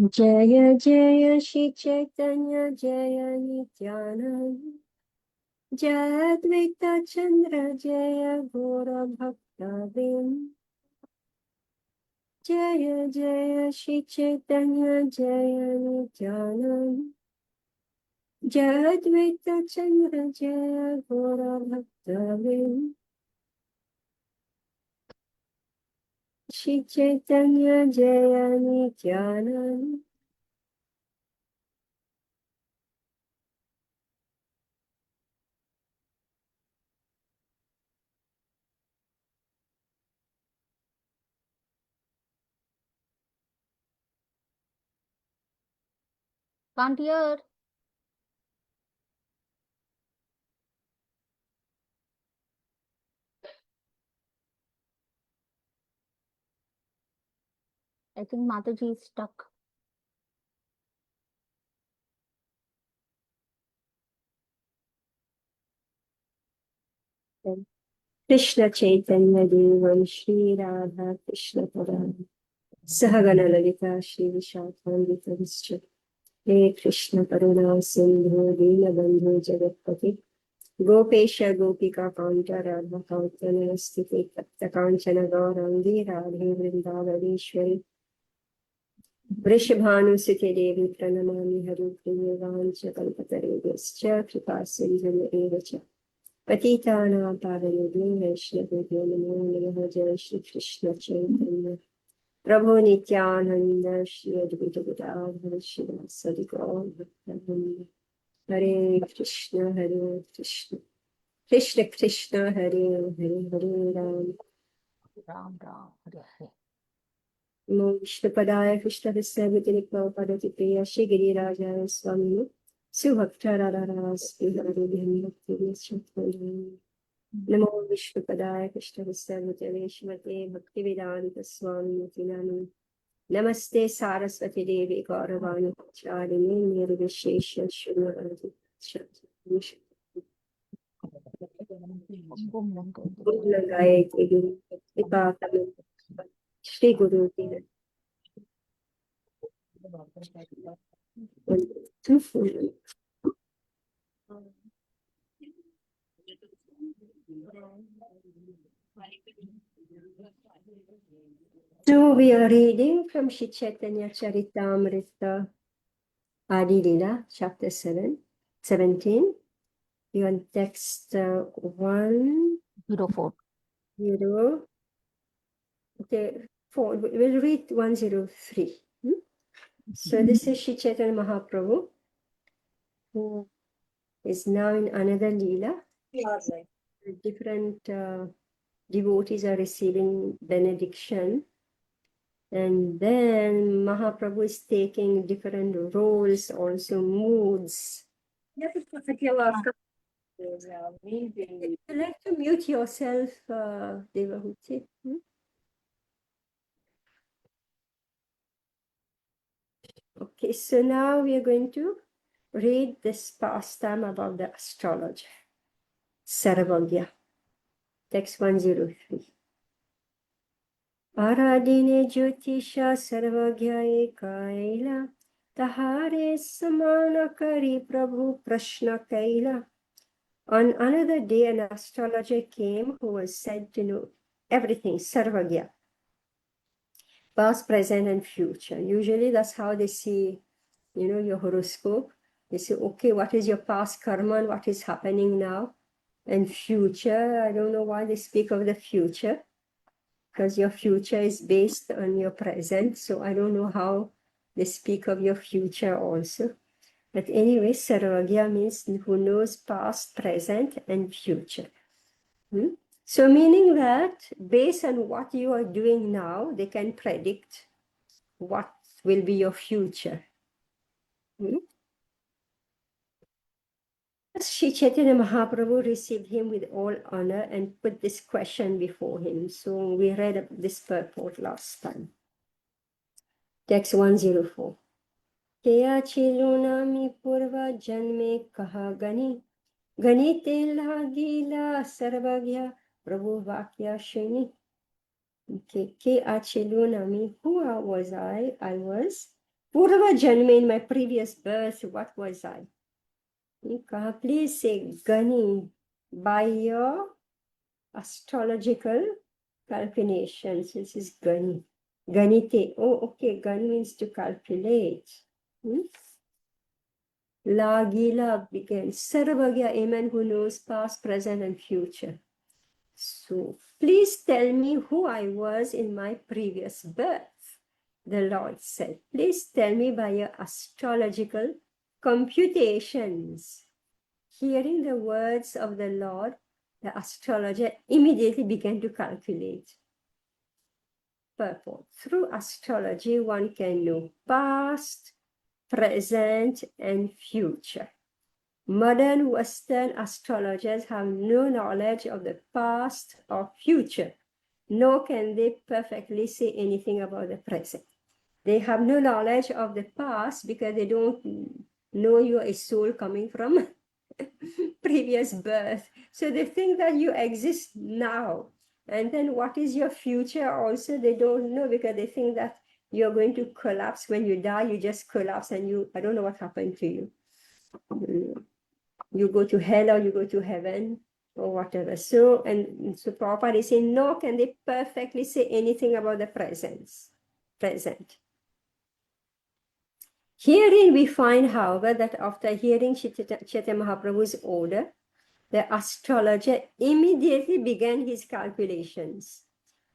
Jaya Jaya Shri Chaitanya Jaya Nityananda Jaya Advaita Chandra Jaya Gora Bhakta Vin Jaya Jaya Shri Chaitanya Jaya Nityananda Jaya Advaita Chandra Jaya Gora Bhakta Vin Shri Chaitanya Jaya Nityananda. Can't hear. I think Mataji is stuck. Krishna Chaitanya Devam Shri Radha Krishna Padam Sahagana Lalita Shri Vishakhandita Vischa He Krishna Karuna Sindhu Dina Bandhu Jagatpati Gopesha Gopika Kanta Radha Kautana Stiti Tapta Kanchana Gaurangi Radhe Vrindavadishwari Vrishabhanu Siti Devi Pranamami Hari Priya Vancha Kalpatare Vescha Kripa Sindhu Evacha Patitanam Pavanabhi Vaishnavibhyo Namo Namaha Jai Shri Krishna Chaitanya Prabhu Nityananda Shri Advaita Gadadhara Srivasadi Gaur Bhakta Hare Krishna Hare Krishna Krishna Krishna Hare Hare Hare Ram Ram Ram Hare Hare. Namo Vishnupadaya Krishna Visavitini Prabhupada Priya Shri Girirajaya Swami Subhaktarararas Bihari Bhakti Vishatmani Namo Vishnupadaya Krishna Visavitini Shrimate Bhaktivedanta Swami Namo Namaste Saraswati Devi Gauravani Charini Nirvishesha Shunarati Gurlagaye Guru Vipakam Shri Guru Dina So we are reading from Shri Chaitanya Charitamrita Adi Lila, chapter 17. You on text 04. Okay, 4. We'll read 103. So this is Shri Chaitanya Mahaprabhu, who is now in another Leela. Different devotees are receiving benediction. And then Mahaprabhu is taking different roles, also moods. Would you like to mute yourself, Devahuti? Okay, so now we are going to read this pastime about the astrologer, Saravagya, text 103. Aradine Jyotisha Saravagya Ekaila, Tahare Samana Kari Prabhu Prashna Kaila. On another day, an astrologer came who was said to know everything, Sarvagya, past, present, and future. Usually that's how they see, your horoscope. They say, okay, what is your past karma and what is happening now? And future, I don't know why they speak of the future, because your future is based on your present. So I don't know how they speak of your future also. But anyway, Sarvagya means who knows past, present, and future. So meaning that based on what you are doing now, they can predict what will be your future. Sri Chaitanya Mahaprabhu received him with all honor and put this question before him. So we read this purport last time. Text 104. Kya chilunami purva janme kaha gani ganite lagila sarvagya prabhu vakya shini. Okay, Ke Achilunami, who was I? I was Purva Janma, in my previous birth, what was I? Please say Gani by your astrological calculations. This is Gani. Ganite. Oh, okay. Gani means to calculate. Hmm? La Gila begins. Sarvagya, a man who knows past, present, and future. So, please tell me who I was in my previous birth. The Lord said, please tell me by your astrological computations. Hearing the words of the Lord, the astrologer immediately began to calculate. Purport. Through astrology, one can know past, present, and future. Modern Western astrologers have no knowledge of the past or future, nor can they perfectly say anything about the present. They have no knowledge of the past because they don't know you are a soul coming from previous birth. So they think that you exist now. And then what is your future also? They don't know because they think that you're going to collapse. When you die, you just collapse and I don't know what happened to you. You go to hell or you go to heaven or whatever. So Prabhupada is saying, no, can they perfectly say anything about the present? Herein we find, however, that after hearing Chaitanya Mahaprabhu's order, the astrologer immediately began his calculations.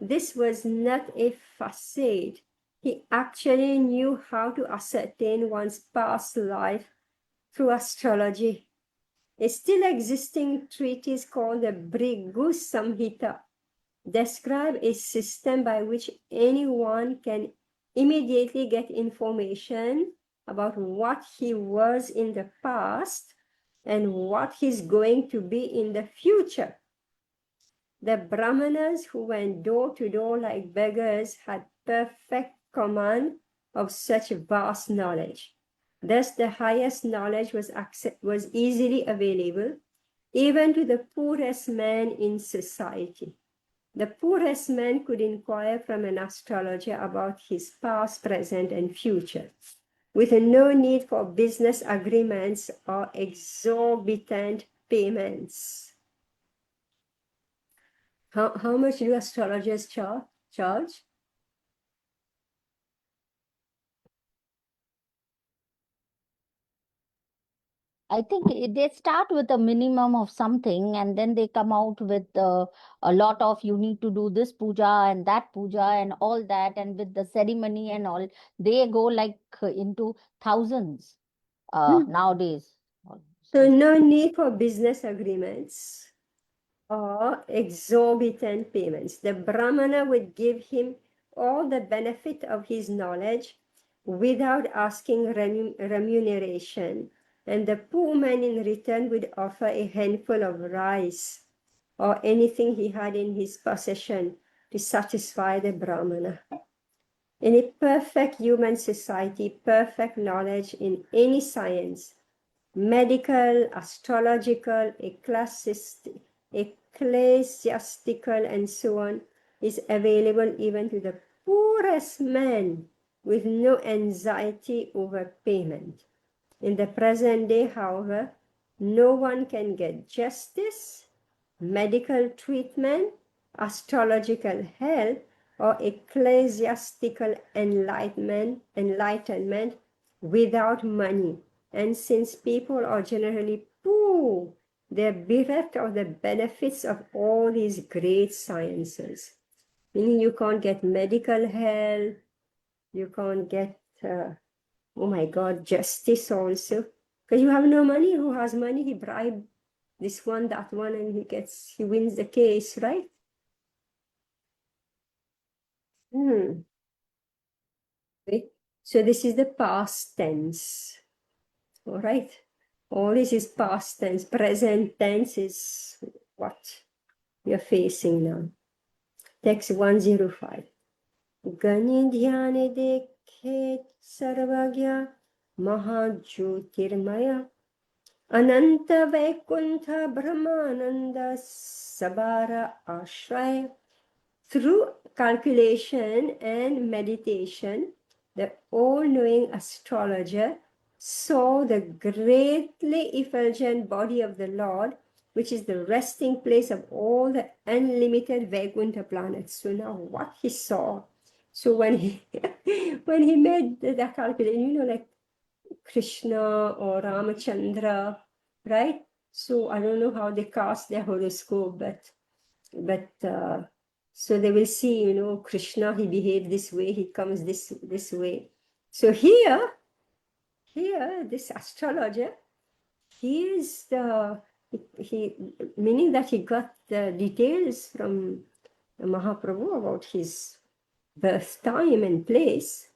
This was not a facade. He actually knew how to ascertain one's past life through astrology. A still existing treatise called the Bhrigu Samhita describes a system by which anyone can immediately get information about what he was in the past and what he's going to be in the future. The Brahmanas who went door to door like beggars had perfect command of such vast knowledge. Thus, the highest knowledge was easily available, even to the poorest man in society. The poorest man could inquire from an astrologer about his past, present, and future, with no need for business agreements or exorbitant payments. How much do astrologers charge? I think they start with a minimum of something and then they come out with a lot of you need to do this puja and that puja and all that, and with the ceremony and all, they go like into thousands nowadays. So no need for business agreements or exorbitant payments. The Brahmana would give him all the benefit of his knowledge without asking remuneration, and the poor man in return would offer a handful of rice or anything he had in his possession to satisfy the Brahmana. In a perfect human society, perfect knowledge in any science, medical, astrological, ecclesiastical, and so on, is available even to the poorest man with no anxiety over payment. In the present day, however, no one can get justice, medical treatment, astrological help, or ecclesiastical enlightenment without money. And since people are generally poor, they're bereft of the benefits of all these great sciences. Meaning you can't get medical help, you can't get, oh my God, justice also. Because you have no money. Who has money? He bribed this one, that one, and he wins the case, right? Okay. So this is the past tense. All right. All this is past tense. Present tense is what we are facing now. Text 105. Gani dhyane dekhet sarvagya mahajyotirmaya Ananta Vaikuntha Brahmananda Sabara Ashraya. Through calculation and meditation, the all-knowing astrologer, saw the greatly effulgent body of the Lord, which is the resting place of all the unlimited Vaikuntha planets. So now what he saw, so when he when he made that calculation, like Krishna or Ramachandra, right? So I don't know how they cast their horoscope, but so they will see, Krishna, he behaved this way, he comes this way. So here, this astrologer, he is he meaning that he got the details from Mahaprabhu about his birth time and place.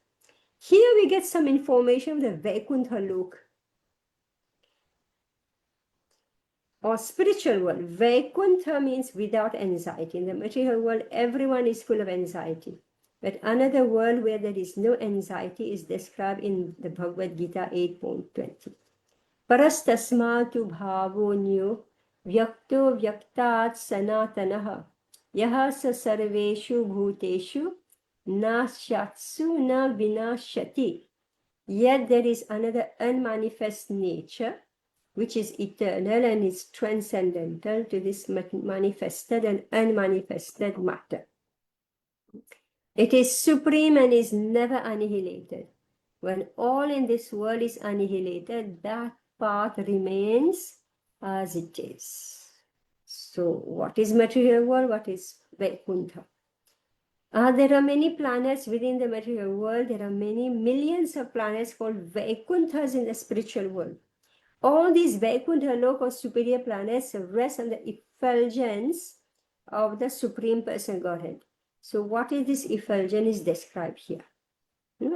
Here we get some information of the Vaikuntha Lok, or spiritual world. Vaikuntha means without anxiety. In the material world, everyone is full of anxiety. But another world where there is no anxiety is described in the Bhagavad Gita 8.20. Parastasmatu bhavonyo vyakto vyaktat sanatanaha yaha sa sarveshu bhuteshu nashyatsu na vinashati. Yet there is another unmanifest nature which is eternal and is transcendental to this manifested and unmanifested matter. It is supreme and is never annihilated. When all in this world is annihilated, that path remains as it is. So what is material world? What is Vaikuntha? There are many planets within the material world. There are many millions of planets called Vaikunthas in the spiritual world. All these Vaikuntha Lok or superior planets rest on the effulgence of the Supreme Person Godhead. So what is this effulgence is described here.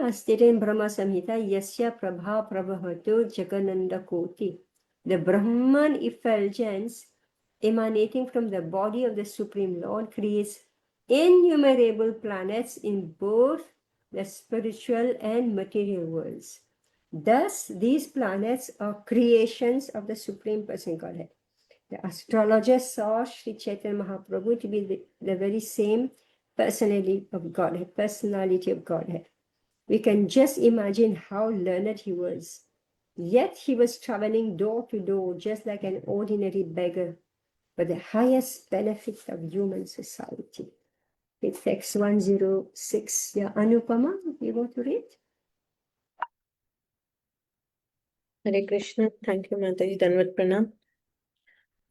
As stated in Brahma Samhita, Yasya Prabha Prabhavato Jagananda Koti. The Brahman effulgence emanating from the body of the Supreme Lord creates innumerable planets in both the spiritual and material worlds. Thus, these planets are creations of the Supreme Person Godhead. The astrologer saw Sri Chaitanya Mahaprabhu to be the very same personality of Godhead. We can just imagine how learned he was. Yet he was traveling door to door just like an ordinary beggar for the highest benefit of human society. It's text 106. Yeah, Anupama, you want to read? Hare Krishna. Thank you, Mataji. Danvat Pranam.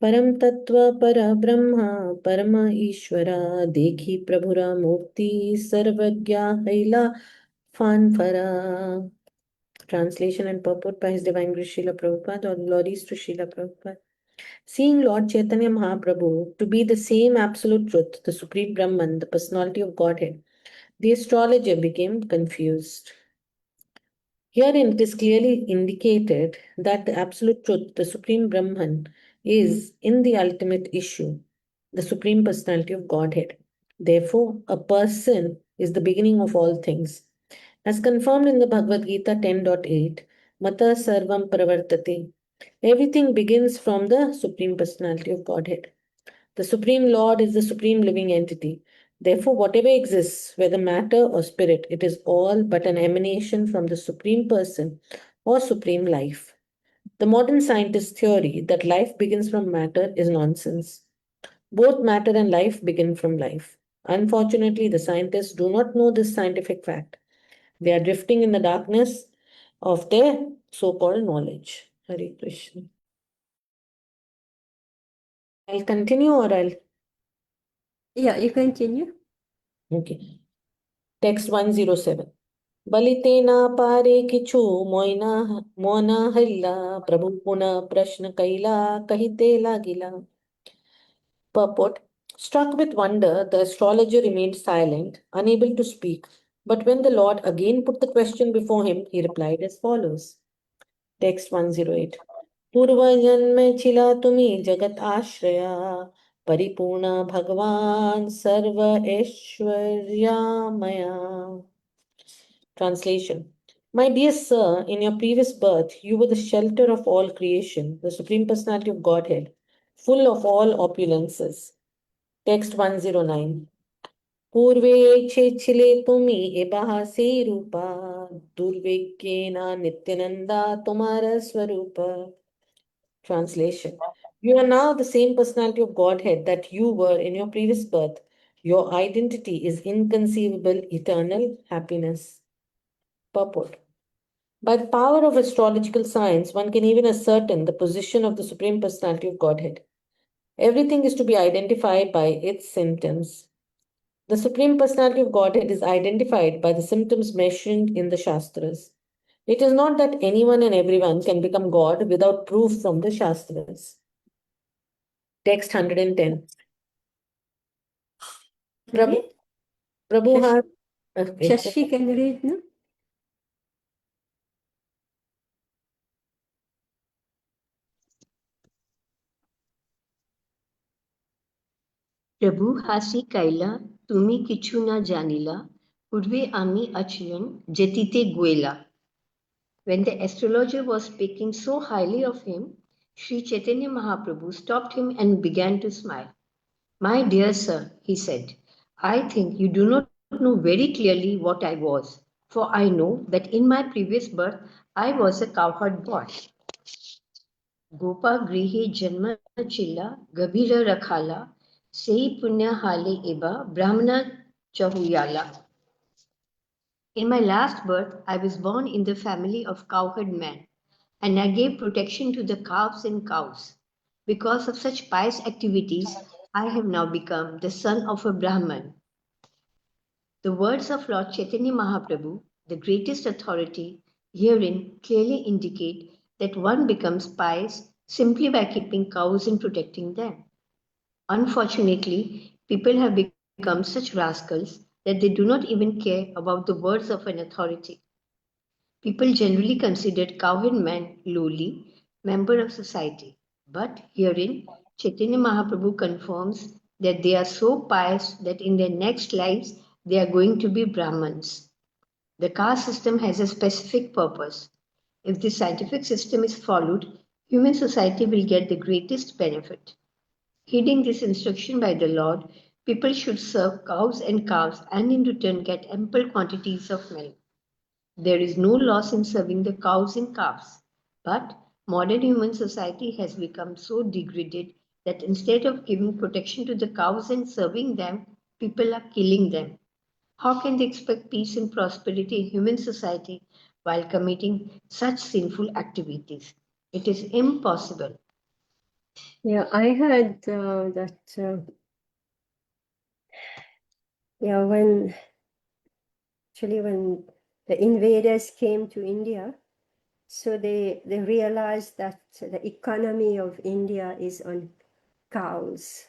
परम तत्व पर ब्रह्मा परम ईश्वरा देखी प्रभुरा मूर्ति सर्वज्ञा हैला फानफरा. Translation and purport by His Divine Grace Srila Prabhupada, or glories to Srila Prabhupada. Seeing Lord Chaitanya Mahaprabhu to be the same absolute truth, the Supreme Brahman, the personality of Godhead, the astrologer became confused. Herein it is clearly indicated that the absolute truth, the Supreme Brahman, is in the ultimate issue, the Supreme Personality of Godhead. Therefore, a person is the beginning of all things. As confirmed in the Bhagavad Gita 10.8, Mata Sarvam Pravartate. Everything begins from the Supreme Personality of Godhead. The Supreme Lord is the Supreme Living Entity. Therefore, whatever exists, whether matter or spirit, it is all but an emanation from the Supreme Person or Supreme Life. The modern scientist theory that life begins from matter is nonsense. Both matter and life begin from life. Unfortunately, the scientists do not know this scientific fact. They are drifting in the darkness of their so-called knowledge. Hare Krishna. I'll continue or I'll... Yeah, you continue. Okay. Text 107. बलितेना पारे किछु Moina Mona हल्ला प्रभु पुनः प्रश्न कैला कहिते लागिला. Purport. Struck with wonder, the astrologer remained silent, unable to speak. But when the Lord again put the question before him, he replied as follows. Text 108. पूर्वजन्म छिला तुम्ही जगत आश्रया परिपूर्ण भगवान सर्व ऐश्वर्यामया. Translation. My dear sir, in your previous birth, you were the shelter of all creation, the Supreme Personality of Godhead, full of all opulences. Text 109. Purve chechile tumi ebaha se rupa durvekena nityananda tumara swarupa. Translation. You are now the same personality of Godhead that you were in your previous birth. Your identity is inconceivable, eternal happiness. Purport. By the power of astrological science, one can even ascertain the position of the Supreme Personality of Godhead. Everything is to be identified by its symptoms. The Supreme Personality of Godhead is identified by the symptoms mentioned in the Shastras. It is not that anyone and everyone can become God without proof from the Shastras. Text 110. Prabhu, Okay. Prabhu Shashi, has. Okay. Shashi can read, no? প্রভু হাসি কাইলা তুমি কিছু না জানিলা পূর্বে আমি আচরণ যেতিতে গোয়েলা. When the astrologer was speaking so highly of him, Sri Chaitanya Mahaprabhu stopped him and began to smile. My dear sir, he said, I think you do not know very clearly what I was, for I know that in my previous birth I was a cowherd boy. Gopa grihe janma chilla gabira rakhala sei punya hale eba brahmana chahuyala. In my last birth, I was born in the family of cowherd men, and I gave protection to the calves and cows. Because of such pious activities, I have now become the son of a Brahman. The words of Lord Chaitanya Mahaprabhu, the greatest authority, herein clearly indicate that one becomes pious simply by keeping cows and protecting them. Unfortunately, people have become such rascals that they do not even care about the words of an authority. People generally considered cowherd men lowly, member of society. But herein, Chaitanya Mahaprabhu confirms that they are so pious that in their next lives they are going to be Brahmins. The caste system has a specific purpose. If the scientific system is followed, human society will get the greatest benefit. Heeding this instruction by the Lord, people should serve cows and calves and in return get ample quantities of milk. There is no loss in serving the cows and calves, but modern human society has become so degraded that instead of giving protection to the cows and serving them, people are killing them. How can they expect peace and prosperity in human society while committing such sinful activities? It is impossible. Yeah, I heard that, when the invaders came to India, so they realized that the economy of India is on cows,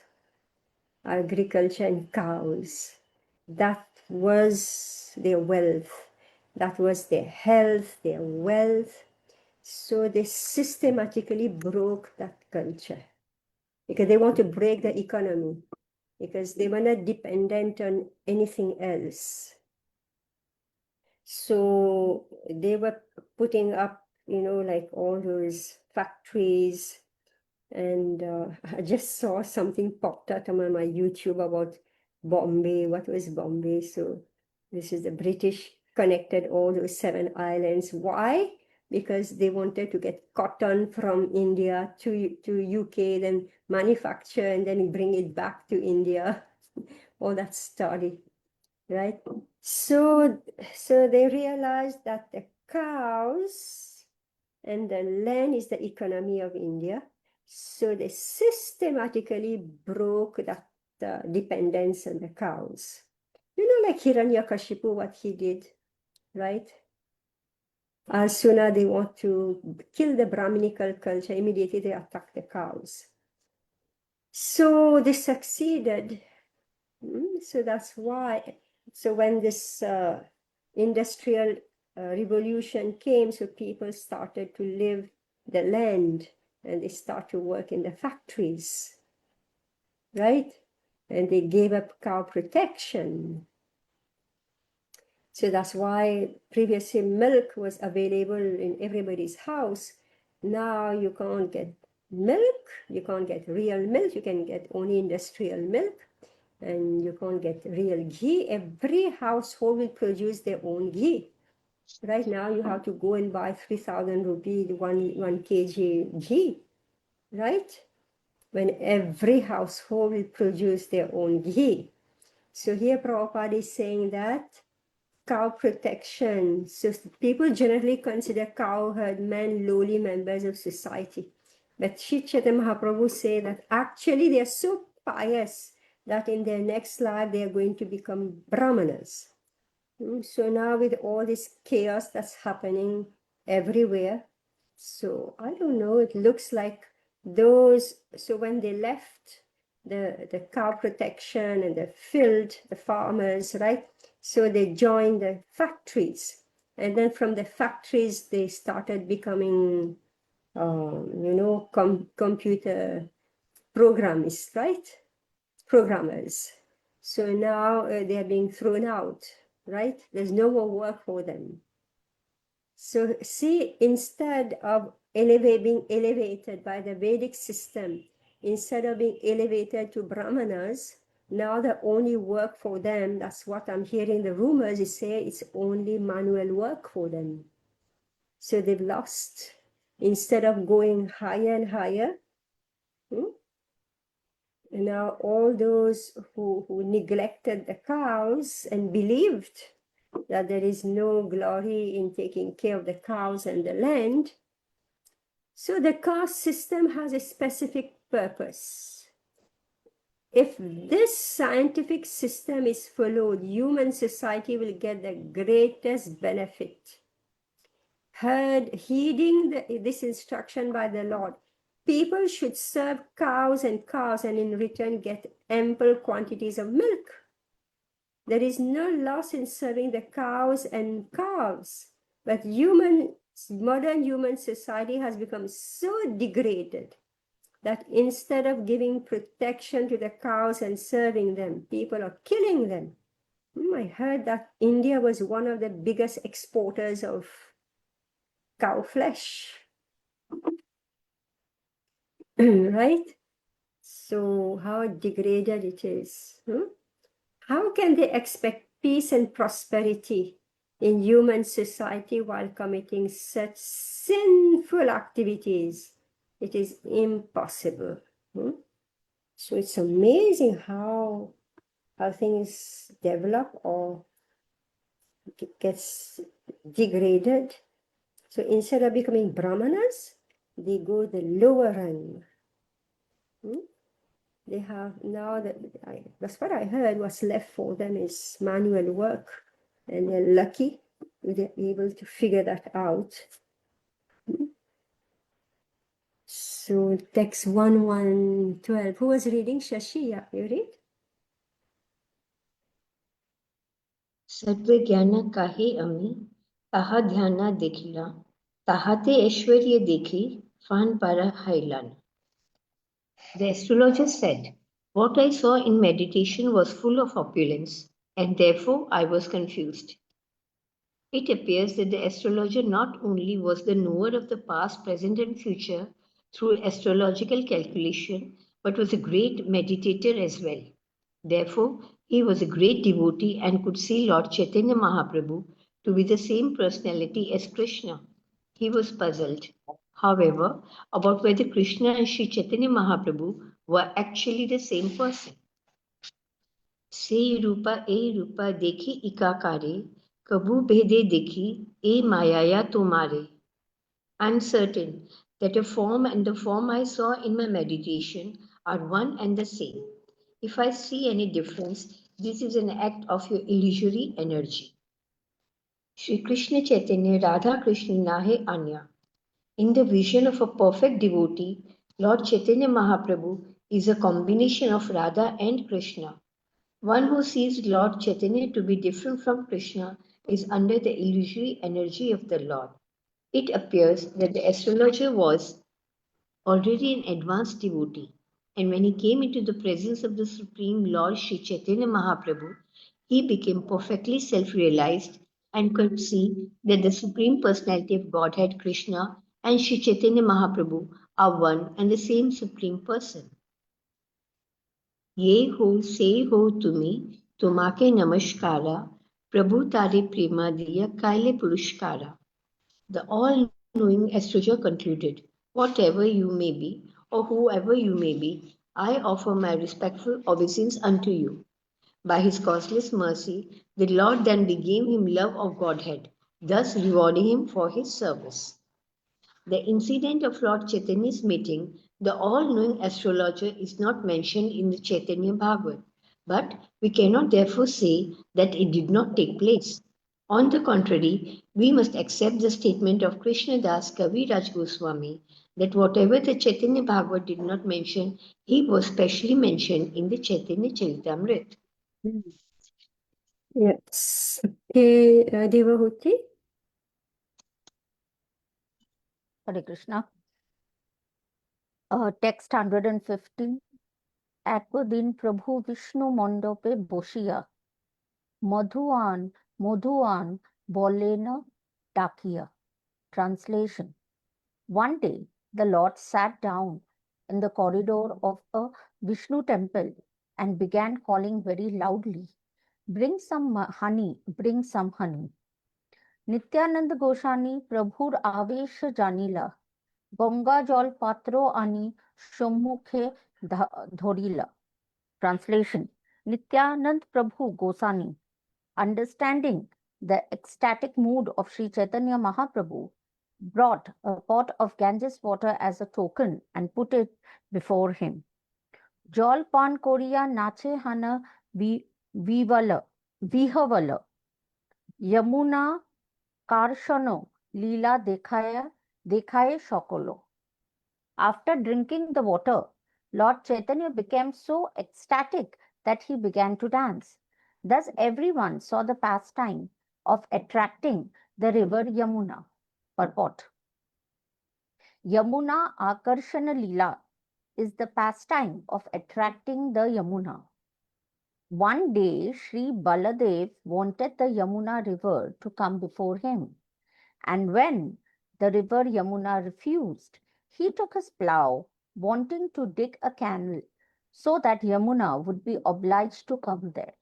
agriculture and cows. That was their wealth. That was their health, their wealth. So they systematically broke that culture because they want to break the economy because they were not dependent on anything else. So they were putting up, like all those factories. And I just saw something popped up on my YouTube about Bombay. What was Bombay? So this is the British connected all those 7 islands. Why? Because they wanted to get cotton from India to UK, then manufacture and then bring it back to India. All that study, right? So they realized that the cows and the land is the economy of India. So they systematically broke that dependence on the cows. Like Hiranyakashipu, what he did, right? As soon as they want to kill the Brahminical culture, immediately they attack the cows. So they succeeded. So that's why. So when this industrial revolution came, so people started to live the land and they start to work in the factories, right? And they gave up cow protection. So that's why previously milk was available in everybody's house. Now you can't get milk, you can't get real milk, you can get only industrial milk, and you can't get real ghee. Every household will produce their own ghee. Right now, you have to go and buy 3,000 rupees, 1 kg ghee, right? When every household will produce their own ghee. So here Prabhupada is saying that cow protection. So people generally consider cow herdmen lowly members of society. But Sri Chaitanya Mahaprabhu say that actually they are so pious that in their next life they are going to become brahmanas. So now with all this chaos that's happening everywhere, so I don't know, it looks like those, so when they left the cow protection and the field, the farmers, right? So they joined the factories. And then from the factories, they started becoming, computer programists, right? Programmers. So now they are being thrown out, right? There's no more work for them. So see, instead of being elevated by the Vedic system, instead of being elevated to Brahmanas, now the only work for them, that's what I'm hearing the rumors, is say it's only manual work for them. So they've lost, instead of going higher and higher, and now all those who neglected the cows and believed that there is no glory in taking care of the cows and the land. So the caste system has a specific purpose. If this scientific system is followed, human society will get the greatest benefit. Heeding this instruction by the Lord, people should serve cows and calves and in return get ample quantities of milk. There is no loss in serving the cows and calves, but modern human society has become so degraded that instead of giving protection to the cows and serving them, people are killing them. I heard that India was one of the biggest exporters of cow flesh. Right? So how degraded it is. How can they expect peace and prosperity in human society while committing such sinful activities? It is impossible. So it's amazing how things develop or gets degraded. So instead of becoming brahmanas, they go the lower rung. They have now that's what I heard, what's left for them is manual work, and they're lucky they're able to figure that out. So text 1112, who was reading? Shashi, yeah, you read? सर्वे ज्ञान काहे अमी ताहा ध्याना देखिला ताहाते ऐश्वर्य देखी फान para hailan. The astrologer said, "What I saw in meditation was full of opulence, and therefore I was confused." It appears that the astrologer not only was the knower of the past, present, and future through astrological calculation, but was a great meditator as well. Therefore, he was a great devotee and could see Lord Chaitanya Mahaprabhu to be the same personality as Krishna. He was puzzled, however, about whether Krishna and Sri Chaitanya Mahaprabhu were actually the same person. Se rupa e rupa dekhi ikakare, kabu bhede dekhi e mayaya tomare. I'm certain that a form and the form I saw in my meditation are one and the same. If I see any difference, this is an act of your illusory energy. Shri Krishna Chaitanya Radha Krishna Nahe Anya. In the vision of a perfect devotee, Lord Chaitanya Mahaprabhu is a combination of Radha and Krishna. One who sees Lord Chaitanya to be different from Krishna is under the illusory energy of the Lord. It appears that the astrologer was already an advanced devotee, and when he came into the presence of the Supreme Lord Sri Chaitanya Mahaprabhu, he became perfectly self-realized and could see that the Supreme Personality of Godhead Krishna and Sri Chaitanya Mahaprabhu are one and the same Supreme Person. Ye ho se ho tumi, tumake namaskara, Prabhu tare prema diya kaile purushkara. The all-knowing astrologer concluded, whatever you may be, or whoever you may be, I offer my respectful obeisance unto you. By his causeless mercy, the Lord then gave him love of Godhead, thus rewarding him for his service. The incident of Lord Chaitanya's meeting the all-knowing astrologer is not mentioned in the Chaitanya Bhagavat, but we cannot therefore say that it did not take place. On the contrary, we must accept the statement of Krishnadas Kaviraj Goswami that whatever the Chaitanya Bhagavat did not mention, he was specially mentioned in the Chaitanya Charitamrita. Yes. Okay, Devahuti. Hare Krishna. Text 150. একদিন প্রভু বিষ্ণু মণ্ডপে বসিয়া মধুয়ান মধুয়ান বলেন ডাকিয়া. Translation. One day, the Lord sat down in the corridor of a Vishnu temple and began calling very loudly, bring some honey, bring some honey. Nityananda Goswami Prabhur আবেশ জানিলা, গঙ্গা জল পাত্র আনি সম্মুখে ধরিলা. Translation. Nityanand Prabhu Goswami, understanding the ecstatic mood of Sri Chaitanya Mahaprabhu, brought a pot of Ganges water as a token and put it before him. Jol pan koriya nache hana vihavala. Yamuna karshano lila dekhaye shokolo. After drinking the water, Lord Chaitanya became so ecstatic that he began to dance. Thus everyone saw the pastime of attracting the river Yamuna. Purport. Yamuna Akarshana Lila is the pastime of attracting the Yamuna. One day, Sri Baladev wanted the Yamuna river to come before him. And when the river Yamuna refused, he took his plough, wanting to dig a canal so that Yamuna would be obliged to come there.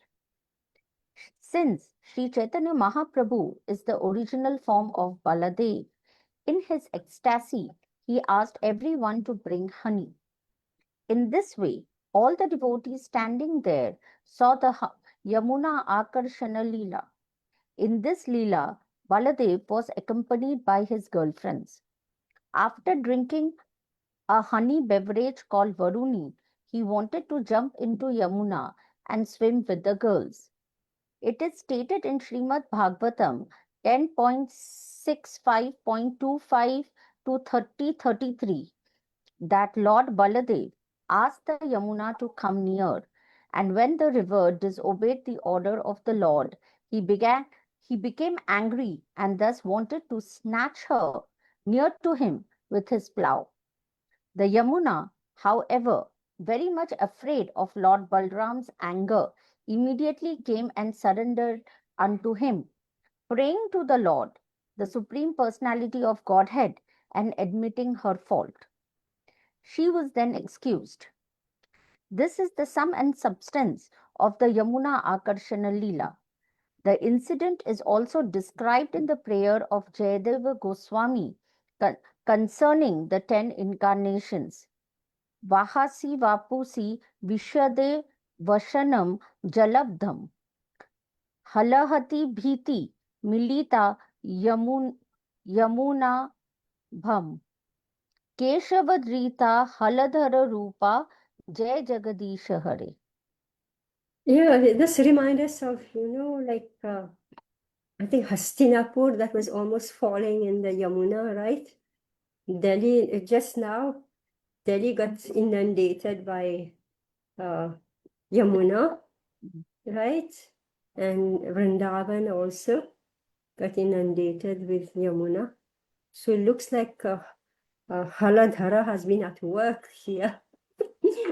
Since Sri Chaitanya Mahaprabhu is the original form of Baladev, in his ecstasy, he asked everyone to bring honey. In this way, all the devotees standing there saw the Yamuna Akarshana Leela. In this Leela, Baladev was accompanied by his girlfriends. After drinking a honey beverage called Varuni, he wanted to jump into Yamuna and swim with the girls. It is stated in Srimad Bhagavatam 10.65.25 to 30:33 that Lord Baladev asked the Yamuna to come near, and when the river disobeyed the order of the Lord, he became angry and thus wanted to snatch her near to him with his plough. The Yamuna, however, very much afraid of Lord Balram's anger, immediately came and surrendered unto him, praying to the Lord, the Supreme Personality of Godhead, and admitting her fault. She was then excused. This is the sum and substance of the Yamuna Akarshana Leela. The incident is also described in the prayer of Jayadeva Goswami concerning the 10 incarnations. Vahasi Vapusi Vishade Vashanam Jalabdham Halahati Bhiti Milita Yamuna Bham Keshavadrita Haladhara Rupa Jai Jagadisha Hare. Yeah, this reminds us of, like, I think Hastinapur, that was almost falling in the Yamuna, right? Delhi, just now, Delhi got inundated by Yamuna, right? And Vrindavan also got inundated with Yamuna. So it looks like Haladhara has been at work here,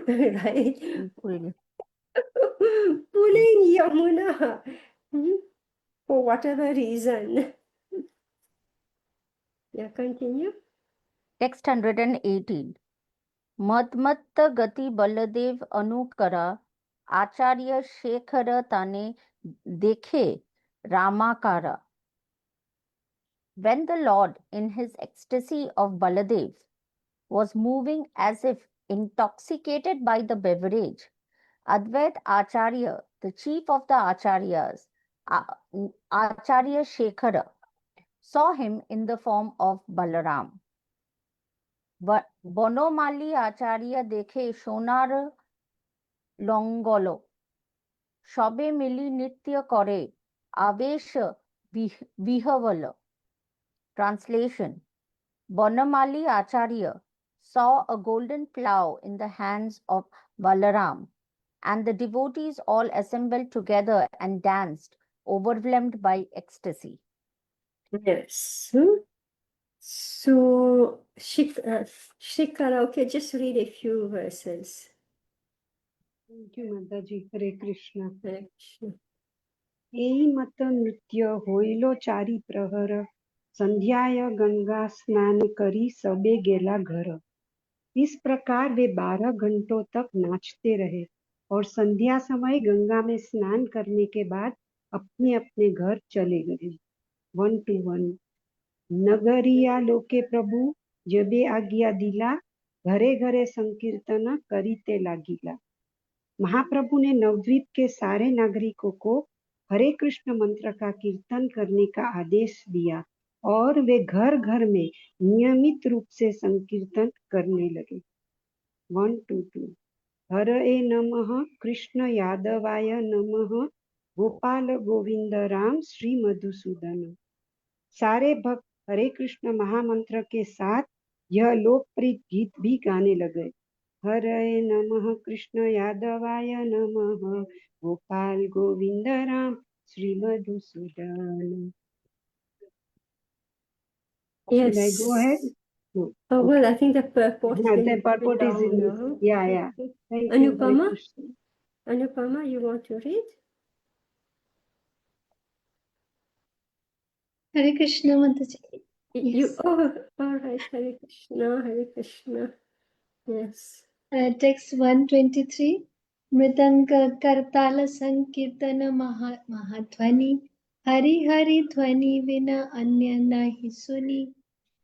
right? Pulling Yamuna for whatever reason. Yeah, continue. Text 118. मदमत्त गति बलदेव अनुकरा आचार्य शेखर ताने देखे Ramakara. When the Lord, in his ecstasy of Baladev, was moving as if intoxicated by the beverage, Advait Acharya, the chief of the Acharyas, Acharya Shekhara, saw him in the form of Balaram. Bonomali Acharya dekhe Shonar Longolo, Shobe Mili Nitya Kore, Avesh Vihavala. Translation: Bonamali Acharya saw a golden plough in the hands of Balaram, and the devotees all assembled together and danced, overwhelmed by ecstasy. Yes. So, Shikara, okay, just read a few verses. Thank you, Mataji. Hare Krishna. Hare Krishna. એઈ મત નૃત્ય હોઈલો ચારી પ્રહર સંધ્યાય गंगा स्नान करी सबे गेला घर। इस प्रकार वे 12 घंटों तक नाचते रहे और संध्या समय गंगा में स्नान करने के बाद अपने अपने घर चले गए। 1 to 1 नगरिया लोके प्रभु जबे आज्ञा दिला घरे घरे संकीर्तन करीते लागिला। महाप्रभु ने नवद्वीप के सारे नागरिकों को हरे कृष्ण मंत्र का कीर्तन करने का आदेश दिया और वे घर घर में नियमित रूप से संकीर्तन करने लगे। 1 to 2 हरे नमः कृष्ण यादवाय नमः गोपाल गोविंद राम श्री मधुसूदन। सारे भक्त हरे कृष्ण महामंत्र के साथ यह लोकप्रिय गीत भी गाने लगे। हरे नमः कृष्ण यादवाय नमः Gopal Govind Ram Shri Madhusudan. Yes. Should I go ahead? No. Oh, well, I think the purport Yeah, will the be purport is down in now. yeah. Thank you, Hare Anupama? Krishna. Anupama, you want to read? Hare Krishna, Mataji. You, Yes. oh, all right, Hare Krishna, Hare Krishna. Yes. Text 123. Mridanga Kartala Sankirtana Mahadhvani Hari Hari Dhvani Vina Anya Nahi Suni.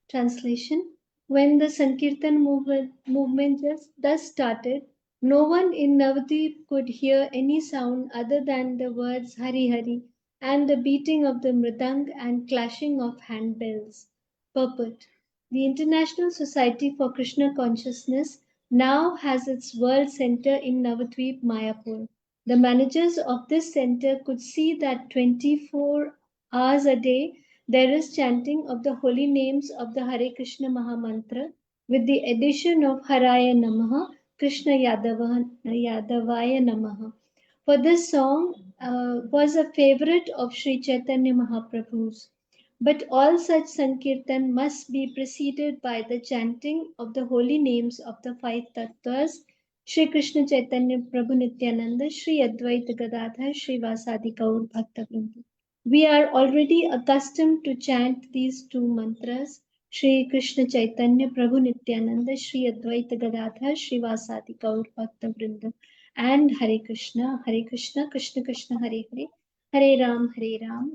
Translation: when the Sankirtan movement thus started, no one in Navadvip could hear any sound other than the words Hari Hari and the beating of the mridang and clashing of handbells. Purport: the International Society for Krishna Consciousness now has its world center in Navadvip, Mayapur. The managers of this center could see that 24 hours a day there is chanting of the holy names of the Hare Krishna Mahamantra with the addition of Haraya Namaha, Krishna Yadavaya Namaha. For this song was a favorite of Sri Chaitanya Mahaprabhu's. But all such Sankirtan must be preceded by the chanting of the holy names of the five Tattvas, Sri Krishna Chaitanya Prabhu Nityananda, Sri Advaita Gadadhar, Sri Vasadi Gaur Bhaktavrinda. We are already accustomed to chant these two mantras, Sri Krishna Chaitanya Prabhu Nityananda, Sri Advaita Gadadhar, Sri Vasadi Gaur Bhaktavrinda, and Hare Krishna, Krishna Krishna, Hare Hare, Hare Ram,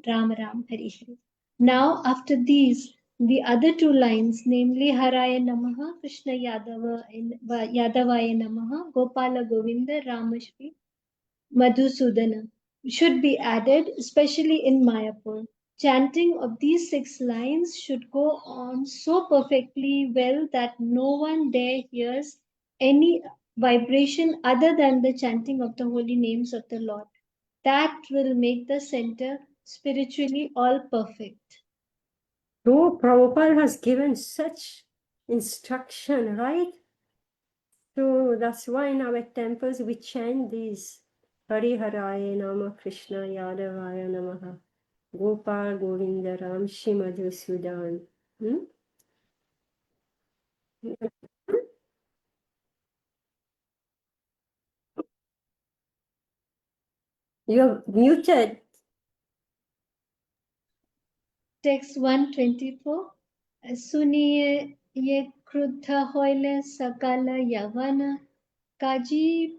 Ram Ram, Hare Hare. Now, after these, the other two lines, namely Haraya Namaha, Krishna Yadavaya Namaha, Gopala Govinda, Ramashri, Madhusudana, should be added, especially in Mayapur. Chanting of these 6 lines should go on so perfectly well that no one there hears any vibration other than the chanting of the holy names of the Lord. That will make the center spiritually all perfect. So Prabhupada has given such instruction, right? So that's why in our temples we chant these Hari Haraya Nama Krishna Yadavaya Namaha Gopal Govinda Ram Shri Madhusudan. You're muted. Text 124. Suniye ye kruddha hoile sakala yavana kaji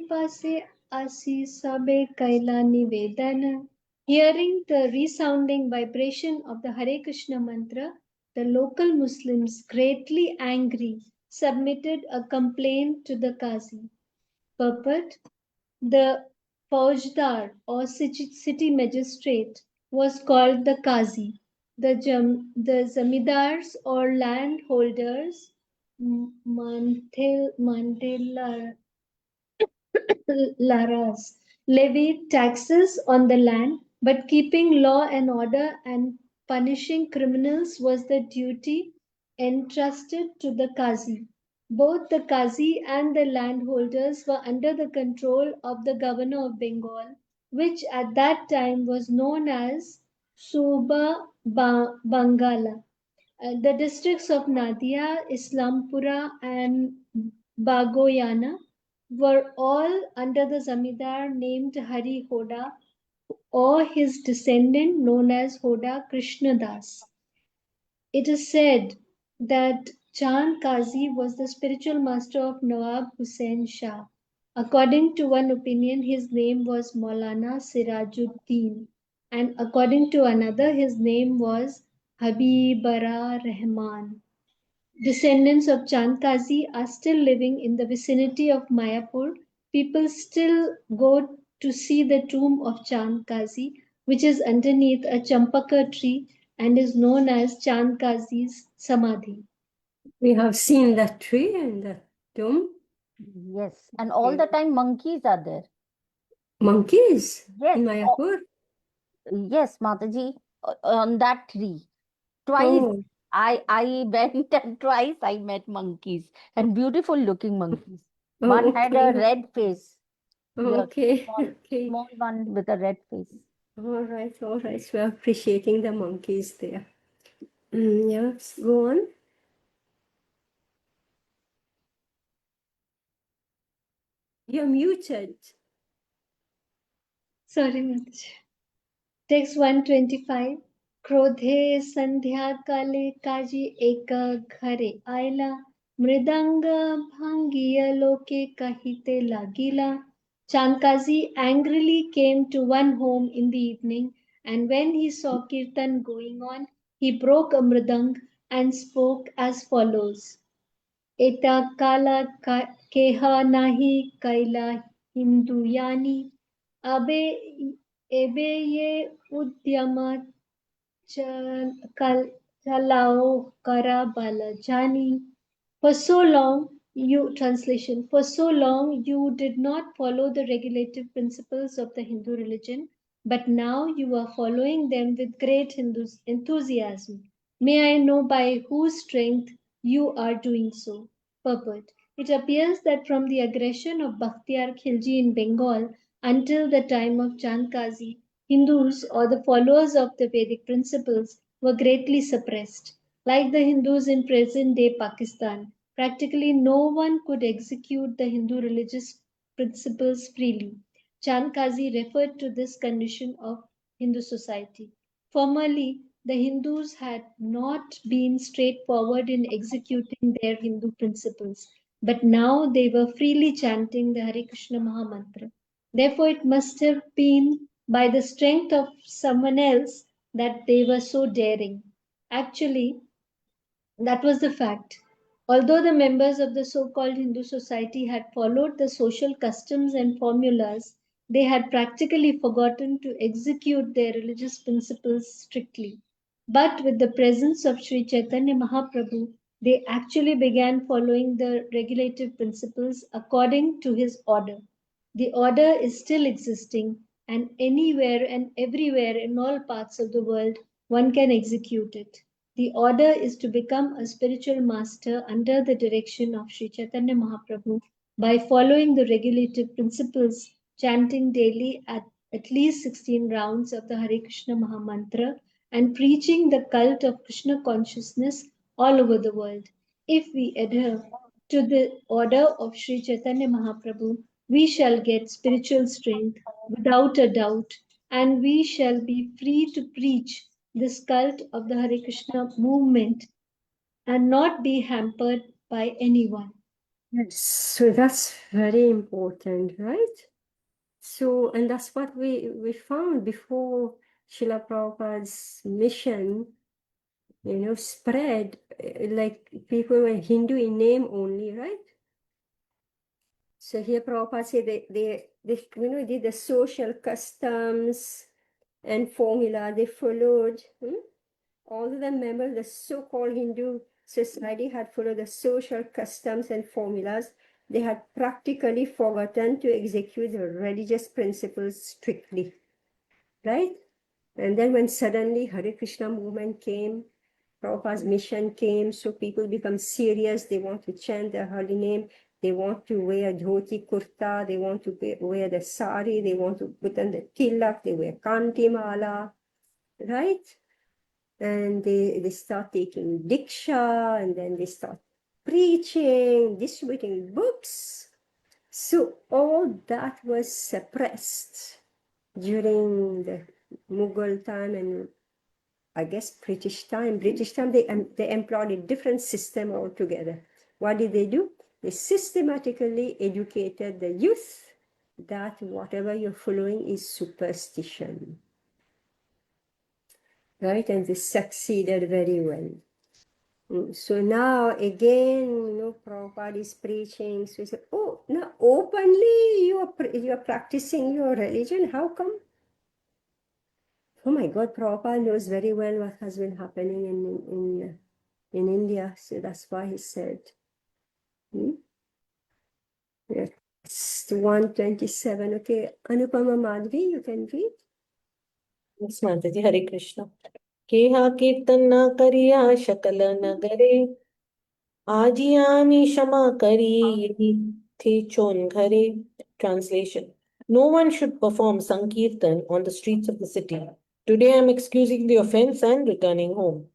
pase asi sabe kaila nivedana. Hearing the resounding vibration of the Hare Krishna mantra, the local Muslims, greatly angry, submitted a complaint to the Qazi. Purport: the Faujdar or city magistrate was called the Qazi. The Zamidars or landholders, Laras, levied taxes on the land, but keeping law and order and punishing criminals was the duty entrusted to the Qazi. Both the Qazi and the landholders were under the control of the governor of Bengal, which at that time was known as Bangala. The districts of Nadia, Islampura, and Bagoyana were all under the Zamidar named Hari Hoda or his descendant known as Hoda Krishnadas. It is said that Chand Kazi was the spiritual master of Nawab Hussain Shah. According to one opinion, his name was Maulana Sirajuddin, and according to another, his name was Habibara Rahman. Descendants of Chand Kazi are still living in the vicinity of Mayapur. People still go to see the tomb of Chand Kazi, which is underneath a champaka tree and is known as Chand Kazi's Samadhi. We have seen that tree and that tomb. Yes, and all the time monkeys are there. Monkeys Yes, in Mayapur. yes, Mataji, on that tree. Twice Oh, I went and twice I met monkeys and beautiful looking monkeys. oh, One had a okay. red face. Oh, Yeah, okay. small, Okay. small one with a red face. All right. All right. So we're appreciating the monkeys there. Yes, go on. You're muted. Sorry, Mataji. Text 125. क्रोधे संध्या काले काजी एक घरे आयला मृदंग भांगिय लोके कहते लागिला. Chandkazi angrily came to one home in the evening, and when he saw Kirtan going on, he broke a mridang and spoke as follows. Eta kala keha nahi kaila hinduyani abe ebe ye udyama chalao kara balajani. For so long, for so long you did not follow the regulative principles of the Hindu religion, but now you are following them with great enthusiasm. May I know by whose strength you are doing so? Purport. It appears that from the aggression of Bakhtiyar Khilji in Bengal until the time of Chand Kazi, Hindus or the followers of the Vedic principles were greatly suppressed. Like the Hindus in present day Pakistan, practically no one could execute the Hindu religious principles freely. Chand Kazi referred to this condition of Hindu society. Formerly, the Hindus had not been straightforward in executing their Hindu principles, but now they were freely chanting the Hare Krishna Mahamantra. Therefore, it must have been by the strength of someone else that they were so daring. Actually, that was the fact. Although the members of the so called Hindu society had followed the social customs and formulas, they had practically forgotten to execute their religious principles strictly. But with the presence of Sri Chaitanya Mahaprabhu, they actually began following the regulative principles according to his order. The order is still existing, and anywhere and everywhere in all parts of the world, one can execute it. The order is to become a spiritual master under the direction of Sri Chaitanya Mahaprabhu by following the regulative principles, chanting daily at least 16 rounds of the Hare Krishna Mahamantra, and preaching the cult of Krishna consciousness all over the world. If we adhere to the order of Sri Chaitanya Mahaprabhu, we shall get spiritual strength without a doubt, and we shall be free to preach this cult of the Hare Krishna movement and not be hampered by anyone. Yes. So that's very important, right? So, and that's what we found before Srila Prabhupada's mission, spread, like people were Hindu in name only, right? So here Prabhupada said they did the social customs and formula they followed. All of the members of the so-called Hindu society had followed the social customs and formulas. They had practically forgotten to execute the religious principles strictly, right? And then when suddenly Hare Krishna movement came, Prabhupada's mission came, so people become serious. They want to chant the holy name. They want to wear dhoti kurta. They want to wear the sari. They want to put on the tilak. They wear kanti mala, right? And they start taking diksha, and then they start preaching, distributing books. So all that was suppressed during the Mughal time and I guess British time. British time, they employed a different system altogether. What did they do? They systematically educated the youth that whatever you're following is superstition. Right? And they succeeded very well. So now again, Prabhupada is preaching. So he said, oh, now openly you are practicing your religion. How come? Oh my God, Prabhupada knows very well what has been happening in India. So that's why he said, it's 127. Okay, Anupama Madhvi, you can read. Yes, Mataji, Hare Krishna. केहा कीर्तन न करिया शकल नगरे आजियामी क्षमा करी यही थे चोन घरे. Translation. No one should perform Sankirtan on the streets of the city. Today I am excusing the offense and returning home.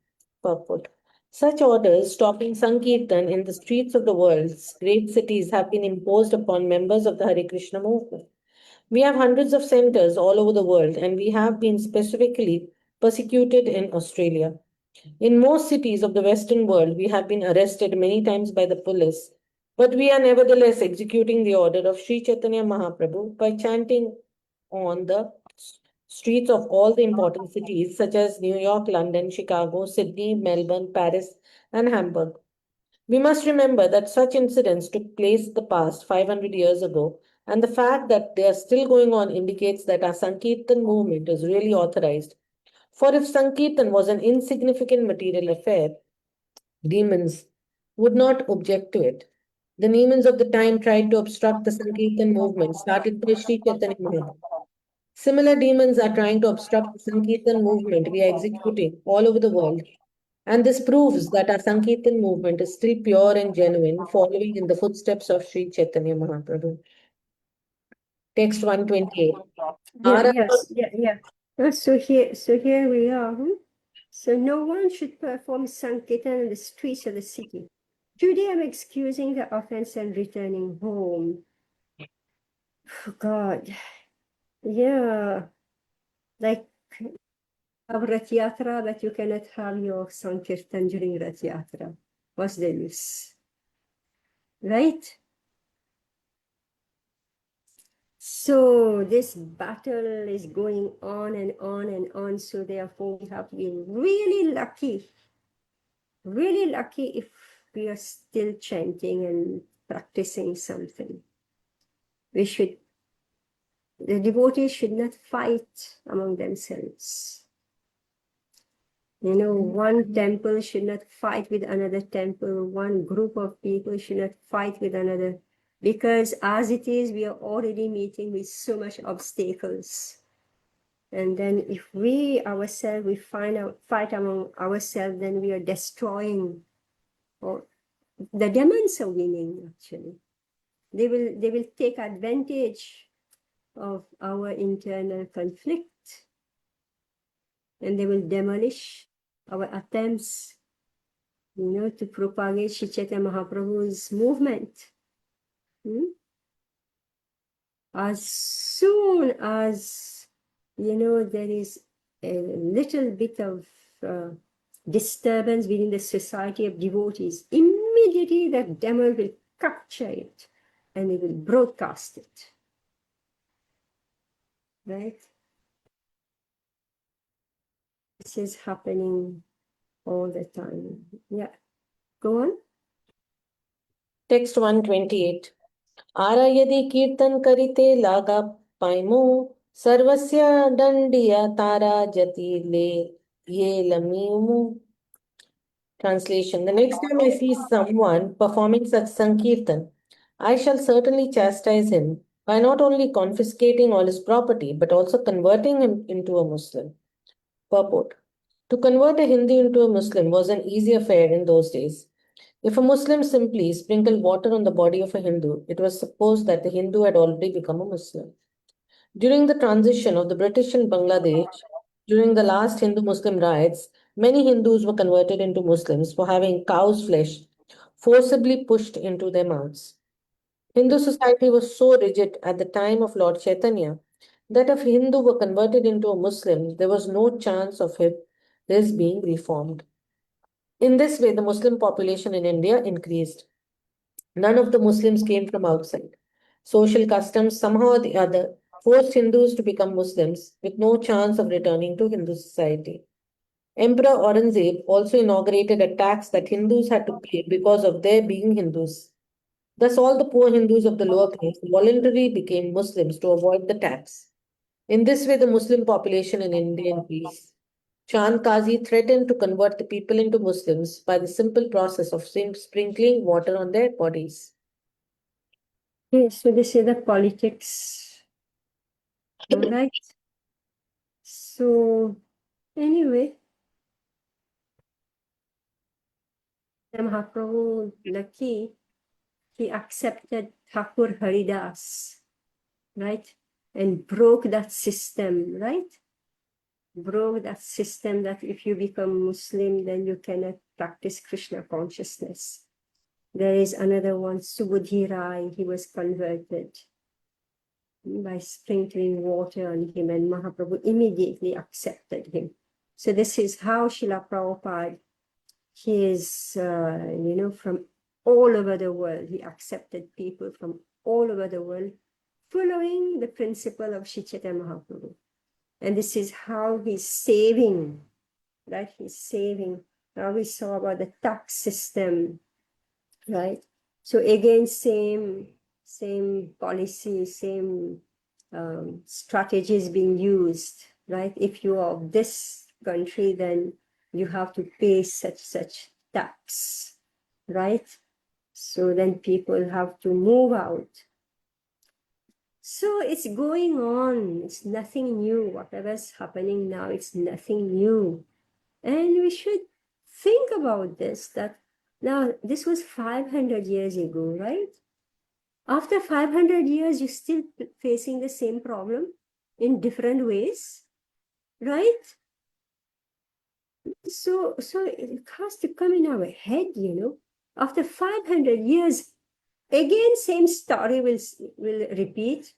Purport. Such orders stopping Sankirtan in the streets of the world's great cities have been imposed upon members of the Hare Krishna movement. We have hundreds of centers all over the world, and we have been specifically persecuted in Australia. In most cities of the Western world, we have been arrested many times by the police, but we are nevertheless executing the order of Sri Chaitanya Mahaprabhu by chanting on the streets of all the important cities such as New York, London, Chicago, Sydney, Melbourne, Paris, and Hamburg. We must remember that such incidents took place the past 500 years ago, and the fact that they are still going on indicates that our Sankirtan movement is really authorized. For if Sankirtan was an insignificant material affair, demons would not object to it. The demons of the time tried to obstruct the Sankirtan movement, started by Sri Chaitanya Mahaprabhu. Similar demons are trying to obstruct the Sankirtan movement we are executing all over the world. And this proves that our Sankirtan movement is still pure and genuine, following in the footsteps of Sri Chaitanya Mahaprabhu. Text 128. So here we are. So no one should perform Sankirtan in the streets of the city. Today I'm excusing the offense and returning home. Oh God. Yeah. Like have Rath Yatra, but you cannot have your Sankirtan during Rath Yatra. What's the use? Right? So this battle is going on and on and on. So therefore we have been really lucky if we are still chanting and practicing something. The devotees should not fight among themselves. One temple should not fight with another temple. One group of people should not fight with another. Because as it is, we are already meeting with so much obstacles. And then if we ourselves, fight among ourselves, then we are destroying, or the demons are winning actually. They will take advantage of our internal conflict, and they will demolish our attempts, to propagate Sri Chaitanya Mahaprabhu's movement. As soon as, there is a little bit of disturbance within the society of devotees, immediately the devil will capture it and he will broadcast it. right? This is happening all the time. Yeah, go on. Text 128. आरा यदि कीर्तन करिते लागा पाइमो सर्वस्य दंडिया तारा जति ले ये लमीमु. Translation. The next time I see someone performing such sankirtan, I shall certainly chastise him by not only confiscating all his property but also converting him into a Muslim. Purport. To convert a Hindu into a Muslim was an easy affair in those days. If a Muslim simply sprinkled water on the body of a Hindu, it was supposed that the Hindu had already become a Muslim. During the transition of the British in Bangladesh, during the last Hindu Muslim riots, many Hindus were converted into Muslims for having cow's flesh forcibly pushed into their mouths. Hindu society was so rigid at the time of Lord Chaitanya that if a Hindu were converted into a Muslim, there was no chance of his being reformed. In this way, the Muslim population in India increased. None of the Muslims came from outside. Social customs, somehow or the other, forced Hindus to become Muslims with no chance of returning to Hindu society. Emperor Aurangzeb also inaugurated a tax that Hindus had to pay because of their being Hindus. Thus, all the poor Hindus of the lower class voluntarily became Muslims to avoid the tax. In this way, the Muslim population in India increased. Chand Kazi threatened to convert the people into Muslims by the simple process of sprinkling water on their bodies. Okay, so this is the politics. All right. So, anyway, Mahaprabhu, lucky, he accepted Thakur Haridas, right? And broke that system, right? Broke that system that if you become Muslim, then you cannot practice Krishna consciousness. There is another one, Subudhi Rai, he was converted by sprinkling water on him, and Mahaprabhu immediately accepted him. So this is how Srila Prabhupada, he is, from all over the world. He accepted people from all over the world, following the principle of Sri Chaitanya Mahaprabhu. And this is how he's saving, right? He's saving. Now we saw about the tax system, right? So again, same policy, same strategies being used, right? If you are of this country, then you have to pay such tax, right? So then people have to move out. So it's going on. It's nothing new. Whatever's happening now, it's nothing new. And we should think about this, that now this was 500 years ago, right? After 500 years, you're still facing the same problem in different ways, right? So it has to come in our head, After 500 years, again, same story will repeat.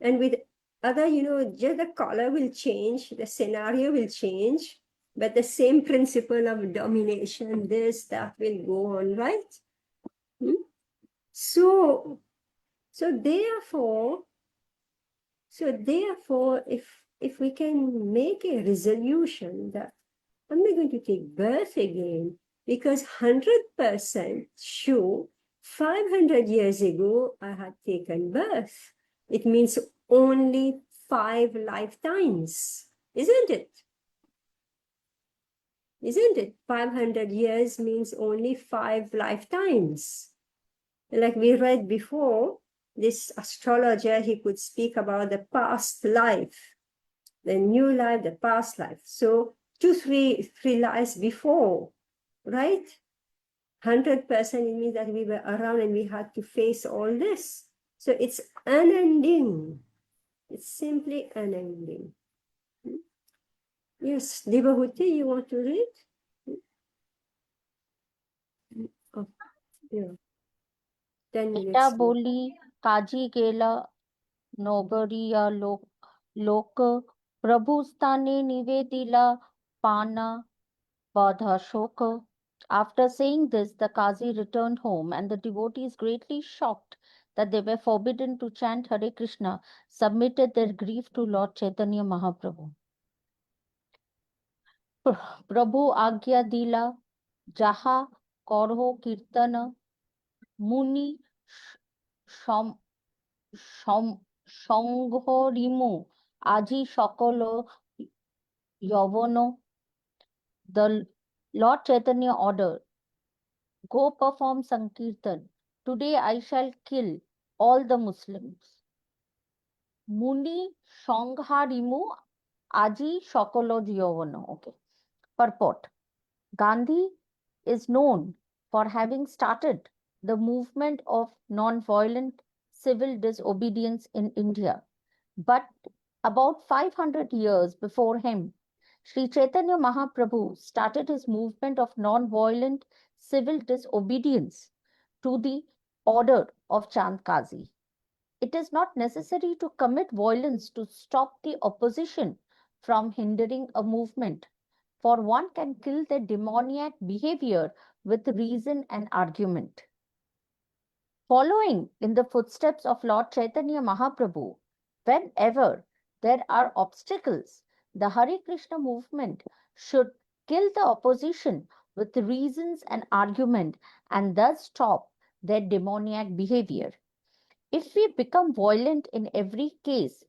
And with other, just the color will change, the scenario will change, but the same principle of domination, this, that will go on, right? So therefore, if we can make a resolution that I'm not going to take birth again, because 100% sure 500 years ago I had taken birth. It means only 5 lifetimes, isn't it? Isn't it? 500 years means only 5 lifetimes. Like we read before, this astrologer, he could speak about the past life, the new life, the past life. So 3 lives before, right? 100% it means that we were around and we had to face all this. So it's unending. It's simply unending. Yes, Devahuti, you want to read? Oh, yeah. 10 बेटा minutes. बोली काजी गेला नोगरिया लोक प्रभु स्थाने निवेदिला पाना बाधा शोक. After saying this, the Qazi returned home, and the devotees, greatly shocked, that they were forbidden to chant Hare Krishna submitted their grief to Lord Chaitanya Mahaprabhu. प्रभु आज्ञा दिला যাহা করহ কীর্তন মুনি সম সংহরিমু আজি সকল যবন. The Lord Chaitanya ordered, go perform Sankirtan. Today I shall kill all the Muslims. Muni সংহারিমু আজি সকল যৌবন. Okay. Purport. Gandhi is known for having started the movement of non-violent civil disobedience in India. But about 500 years before him, Sri Chaitanya Mahaprabhu started his movement of non-violent civil disobedience to the order of Chand Kazi. It is not necessary to commit violence to stop the opposition from hindering a movement, for one can kill their demoniac behavior with reason and argument. Following in the footsteps of Lord Chaitanya Mahaprabhu, whenever there are obstacles, the Hare Krishna movement should kill the opposition with reasons and argument and thus stop their demoniac behavior. If we become violent in every case,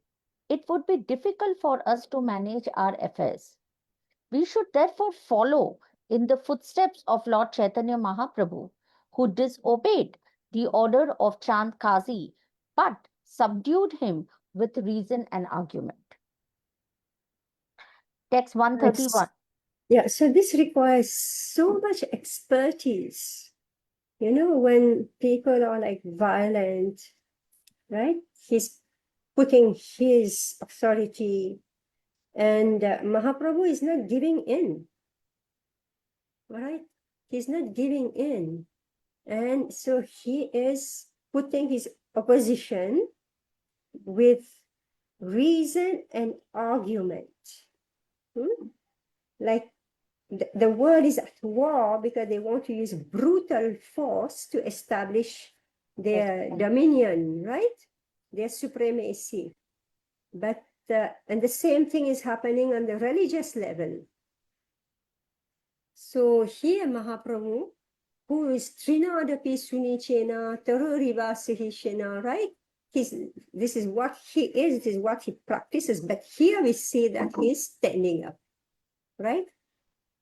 it would be difficult for us to manage our affairs. We should therefore follow in the footsteps of Lord Chaitanya Mahaprabhu, who disobeyed the order of Chand Kazi but subdued him with reason and argument. Text 131. Yeah, so this requires so much expertise. You know, when people are like violent, right? He's putting his authority, and Mahaprabhu is not giving in. Right? He's not giving in. And so he is putting his opposition with reason and argument. Like the world is at war because they want to use brutal force to establish their dominion, right? Their supremacy. But and the same thing is happening on the religious level. So here Mahaprabhu, who is Trinadapi Sunichena, Taruriva Sahishena, right? This is what he is, it is what he practices. But here we see that he's standing up, right?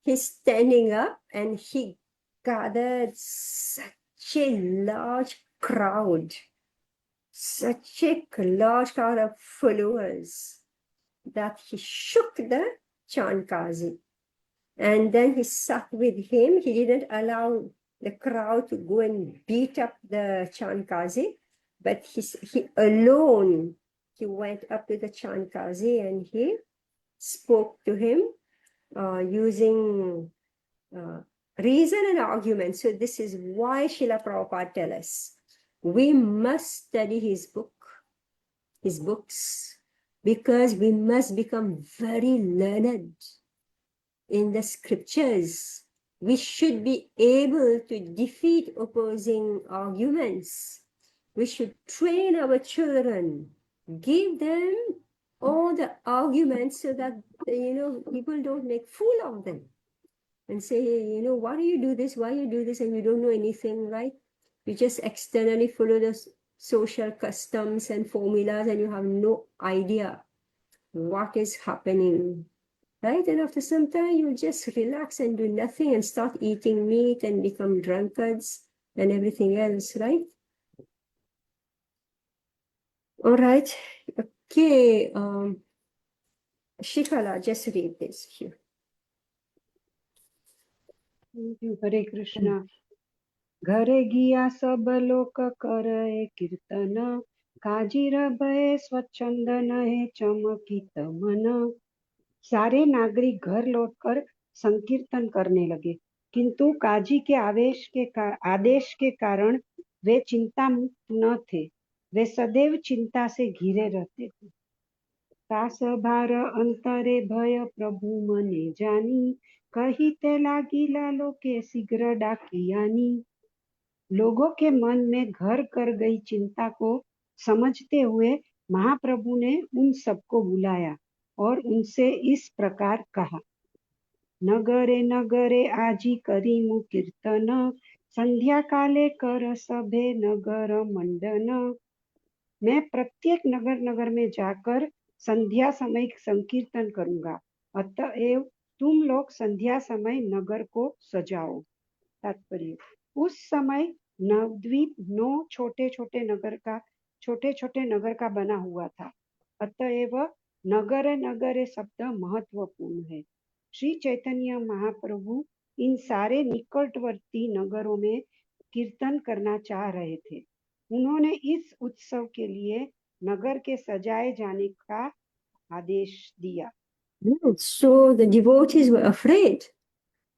He's standing up and he gathered such a large crowd of followers that he shook the Chand Kazi. And then he sat with him. He didn't allow the crowd to go and beat up the Chand Kazi, but he alone, he went up to the Chand Kazi and he spoke to him using reason and argument. So this is why Srila Prabhupada tells us, we must study his books, because we must become very learned in the scriptures. We should be able to defeat opposing arguments. We should train our children, give them all the arguments so that, people don't make fool of them and say, why do you do this? Why you do this? And you don't know anything, right? You just externally follow the social customs and formulas and you have no idea what is happening. Right? And after some time, you just relax and do nothing and start eating meat and become drunkards and everything else, right? All right. Okay. Shikala, just read this here. Thank you. Hare Krishna. ઘરે ગયા સબ લોક કરે કીર્તન કાજીર ભય સ્વચ્છંદ નહે ચમકિત मन. सारे नागरिक घर लौटकर संकीर्तन करने लगे, किंतु काजी के आदेश के कारण वे चिंता मुक्त न थे. वे सदैव चिंता से घिरे रहते थे. तास भार अंतरे भय प्रभु मने जानी, कही ते लागी लालो के शीघ्र डाकियानी. लोगों के मन में घर कर गई चिंता को समझते हुए महाप्रभु ने उन सबको बुलाया और उनसे इस प्रकार कहा, नगरे नगरे आजी करीमु कीर्तन, संध्या काले कर सभे नगर मंडन। मैं प्रत्येक नगर नगर में जाकर संध्या समय संकीर्तन करूंगा, अतएव तुम लोग संध्या समय नगर को सजाओ। तात्पर्य, उस समय नवद्वीप 9 छोटे छोटे नगर का बना हुआ था, अतएव नगरे नगरे शब्द महत्वपूर्ण है। श्री चैतन्य महाप्रभु इन सारे निकटवर्ती नगरों में कीर्तन करना चाह रहे थे। उन्होंने इस उत्सव के लिए नगर के सजाए जाने का आदेश दिया। So the devotees were afraid,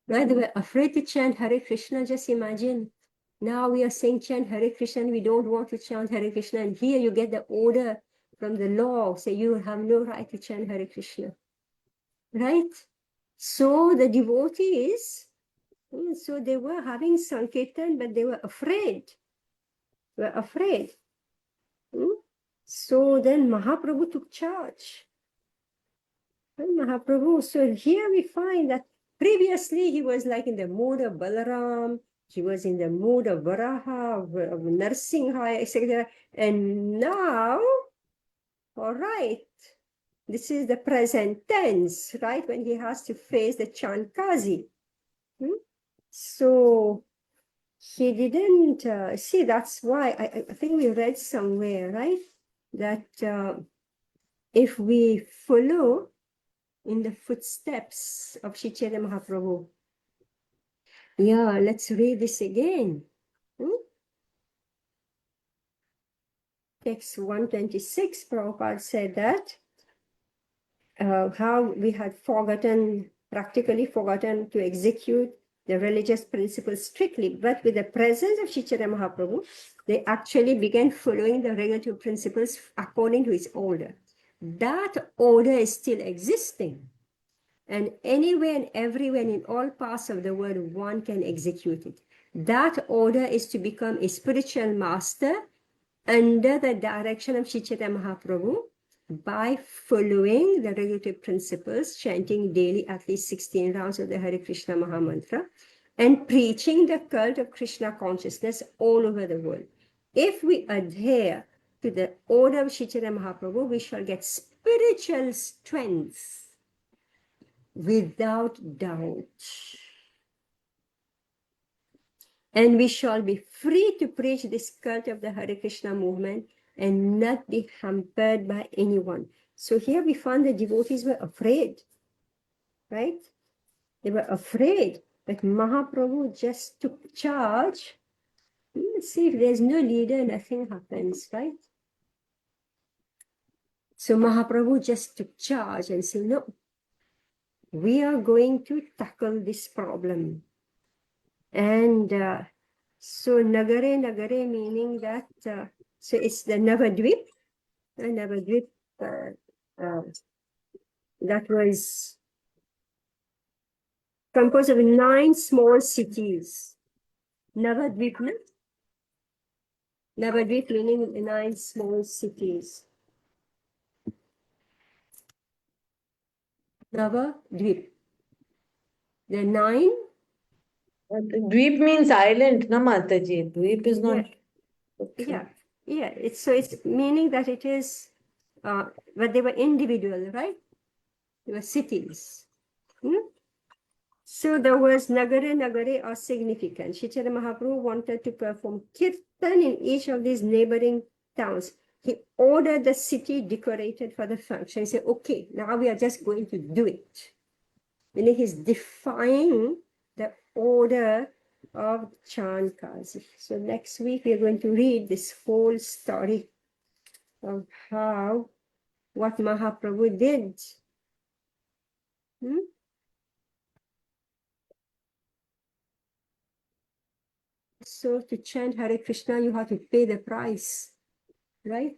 right? They were afraid to chant Hare Krishna. Just imagine. Now we are saying chant Hare Krishna and we don't want to chant Hare Krishna. And here you get the order from the law, say you have no right to chant Hare Krishna. Right? So the devotees, so they were having Sankirtan, but they were afraid. They were afraid. So then Mahaprabhu took charge. Mahaprabhu, so here we find that previously he was like in the mood of Balaram, he was in the mood of Varaha, of Narsingha, etc. And now, all right, this is the present tense, right? When he has to face the Chankazi. So he didn't see, that's why I think we read somewhere, right? That if we follow in the footsteps of Sri Chaitanya Mahaprabhu. Yeah, let's read this again. Text 126, Prabhupada said that how we had practically forgotten to execute the religious principles strictly, but with the presence of Sri Chaitanya Mahaprabhu, they actually began following the regulative principles according to his order. That order is still existing. And anywhere and everywhere in all parts of the world, one can execute it. That order is to become a spiritual master under the direction of Sri Chaitanya Mahaprabhu by following the regulative principles, chanting daily at least 16 rounds of the Hare Krishna Mahamantra, and preaching the cult of Krishna consciousness all over the world. If we adhere to the order of Sri Chaitanya Mahaprabhu, we shall get spiritual strength without doubt. And we shall be free to preach this cult of the Hare Krishna movement and not be hampered by anyone. So here we find the devotees were afraid, right? They were afraid, but Mahaprabhu just took charge. Let's see, if there's no leader, nothing happens, right? So Mahaprabhu just took charge and said, no, we are going to tackle this problem. And so Nagare Nagare meaning that, so it's the Navadvip, Navadvip, that was composed of 9 small cities. Navadvip, no? Navadvip meaning 9 small cities. Navadvip. The 9. Dweep means island, na Mataji. Dweep is not. Yeah. It's meaning that it is, but they were individual, right? They were cities. So there was Nagare Nagare are significant. Sri Chaitanya Mahaprabhu wanted to perform kirtan in each of these neighboring towns. He ordered the city decorated for the function. He said, okay, now we are just going to do it. Meaning he's defying the order of Chankazi. So next week we are going to read this whole story of what Mahaprabhu did. So to chant Hare Krishna, you have to pay the price, right?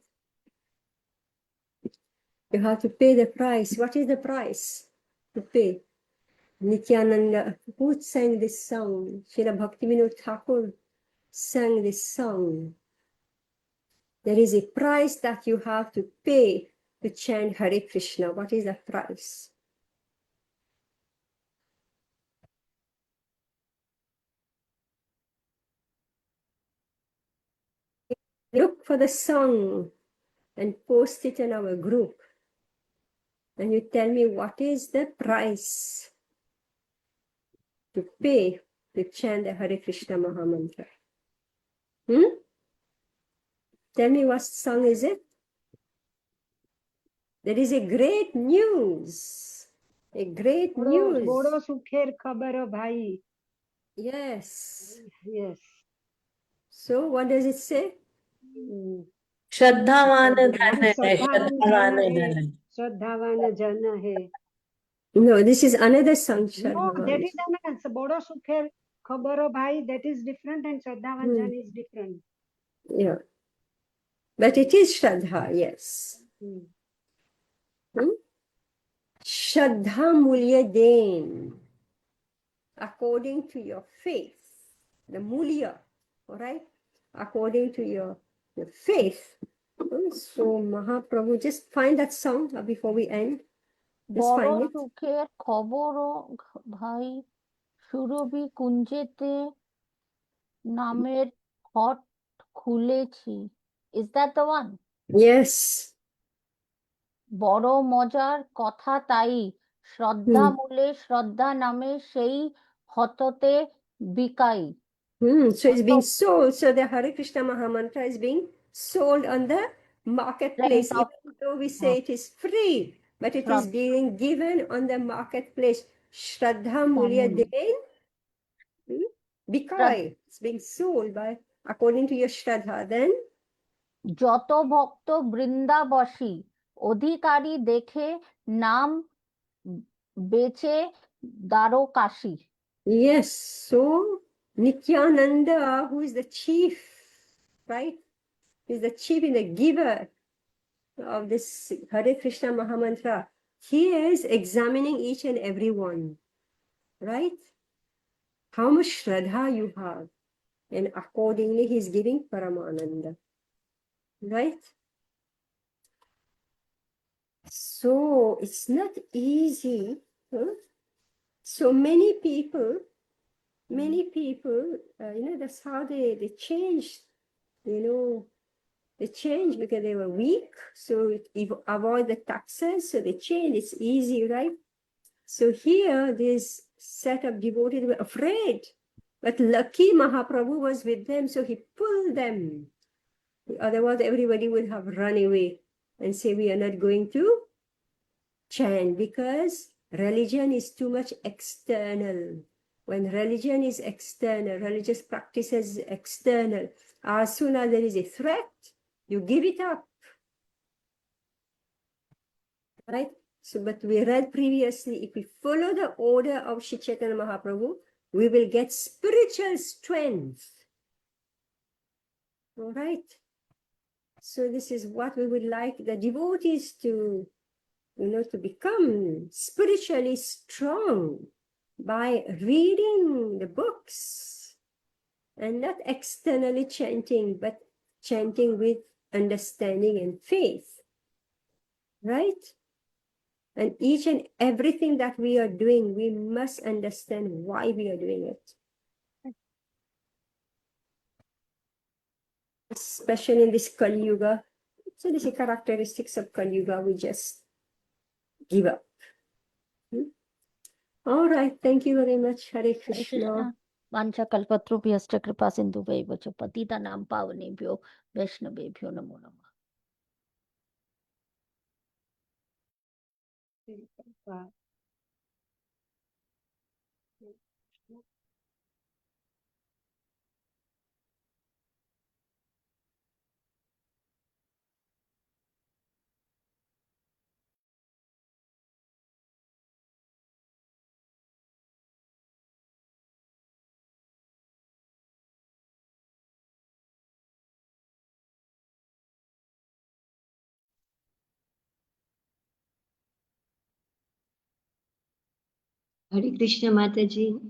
You have to pay the price. What is the price to pay? Nityananda, who sang this song? Srila Bhaktivinoda Thakur sang this song. There is a price that you have to pay to chant Hare Krishna. What is that price? Look for the song and post it in our group. And you tell me what is the price to pay to chant the Hare Krishna Mahamantra. Tell me what song is it? There is a great news. A great news. Bodo સુખેર ખબર ભાઈ. Yes. Yes. So what does it say? श्रद्धावान धन है, श्रद्धावान श्रद्धावान जन है, धन है। श्रद्धावान जन है. No, this is another song. No, Shraddhavan. that is another. Bodo સુખેર ખબર ભાઈ, that is different, and શ્રદ્ધાવાન જન is different. Yeah. But it is Shraddha, yes. Shraddha mulya den. According to your faith. The mulya, all right? According to your faith. So Mahaprabhu, just find that song before we end. Just বড় find it. সুখের খবর ভাই সুরভি কুঞ্জেতে নামের ঘট খুলেছি। Is that the one? Yes. বড় মজার কথা তাই শ্রদ্ধা মূলে শ্রদ্ধা নামে সেই হততে বিকাই। So it's being sold. So the Hare Krishna Mahamantra is being sold on the marketplace. Rent of- Even though we say it is free, but it is being given on the marketplace. Shraddha mulya den bikai. It's being sold by according to your Shraddha. Then যত ভক্ত বৃন্দাবসী অধিকারী দেখে নাম বেচে দ্বারকাশী। yes, so Nityananda, who is the chief, right? He's the chief and the giver of this Hare Krishna Mahamantra. He is examining each and every one, right? How much Shraddha you have. And accordingly, he's giving Paramananda, right? So it's not easy. So many people, that's how they changed, they changed because they were weak. So avoid the taxes. So they changed. It's easy, right? So here, this set of devotees were afraid. But lucky Mahaprabhu was with them, so he pulled them. Otherwise, everybody would have run away and say, we are not going to chant because religion is too much external. When religion is external, religious practice is external, as soon as there is a threat, you give it up. Right? So, but we read previously, if we follow the order of Shri Chaitanya Mahaprabhu, we will get spiritual strength. All right? So this is what we would like the devotees to, to become spiritually strong by reading the books and not externally chanting, but chanting with understanding and faith. Right? And each and everything that we are doing, we must understand why we are doing it. Especially in this Kali Yuga. So this is characteristics of Kali Yuga. We just give up. All right. Thank you very much. Hare Krishna. वाञ्छा कल्पतरुभ्यश्च कृपा सिन्धुभ्यैव च पतितानां पावनेभ्यो वैष्णवेभ्यो नमो नमः। Hare Krishna Mataji.